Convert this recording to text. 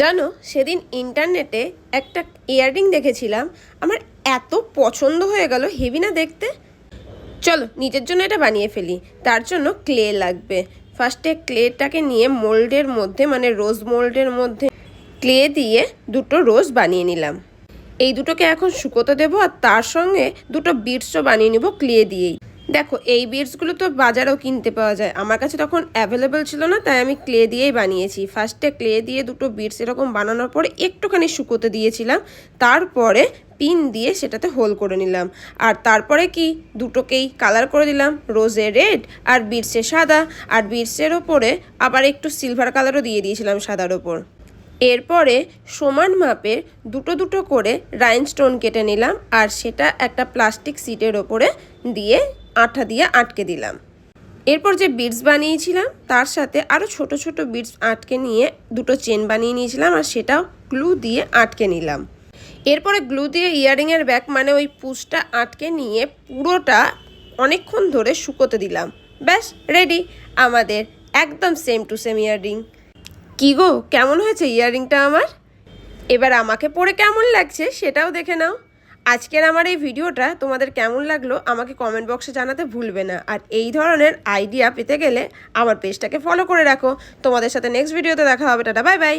জানো, সেদিন ইন্টারনেটে একটা ইয়াররিং দেখেছিলাম। আমার এত পছন্দ হয়ে গেল, হেভি না দেখতে। চলো নিজের জন্য এটা বানিয়ে ফেলি। তার জন্য ক্লে লাগবে। ফার্স্টে ক্লেটাকে নিয়ে মোল্ডের মধ্যে, মানে রোজ মোল্ডের মধ্যে ক্লে দিয়ে দুটো রোজ বানিয়ে নিলাম। এই দুটোকে এখন শুকোতে দেবো, আর তার সঙ্গে দুটো বিটসও বানিয়ে নিব ক্লে দিয়েই। দেখো, এই বিটসগুলো তো বাজারেও কিনতে পাওয়া যায়, আমার কাছে তখন অ্যাভেলেবেল ছিল না, তাই আমি ক্লে দিয়েই বানিয়েছি। ফার্স্টে ক্লে দিয়ে দুটো বিটস এরকম বানানোর পরে একটুখানি শুকোতে দিয়েছিলাম, তারপরে পিন দিয়ে সেটাতে হোল করে নিলাম। আর তারপরে কি দুটোকেই কালার করে দিলাম, রোজে রেড আর বিটসে সাদা, আর বিটসের ওপরে আবার একটু সিলভার কালারও দিয়ে দিয়েছিলাম সাদার ওপর। এরপরে সমান মাপের দুটো দুটো করে রাইনস্টোন কেটে নিলাম, আর সেটা একটা প্লাস্টিক শিটের ওপরে দিয়ে আঠা দিয়ে আটকে দিলাম। এরপর যে বিটস বানিয়েছিলাম তার সাথে আরও ছোট ছোট বিটস আটকে নিয়ে দুটো চেন বানিয়ে নিয়েছিলাম, আর সেটাও গ্লু দিয়ে আটকে নিলাম। এরপরে গ্লু দিয়ে ইয়াররিংয়ের ব্যাক, মানে ওই পুশটা আটকে নিয়ে পুরোটা অনেকক্ষণ ধরে শুকোতে দিলাম। ব্যাস রেডি আমাদের একদম সেম টু সেম ইয়াররিং। কি গো, কেমন হয়েছে ইয়াররিংটা আমার? এবার আমাকে পরে কেমন লাগছে সেটাও দেখে নাও। আজকের আমার এই ভিডিওটা তোমাদের কেমন লাগলো আমাকে কমেন্ট বক্সে জানাতে ভুলবে না। আর এই ধরনের আইডিয়া পেতে গেলে আমার পেজটাকে ফলো করে রাখো। তোমাদের সাথে নেক্সট ভিডিওতে দেখা হবে। Tata, bye bye.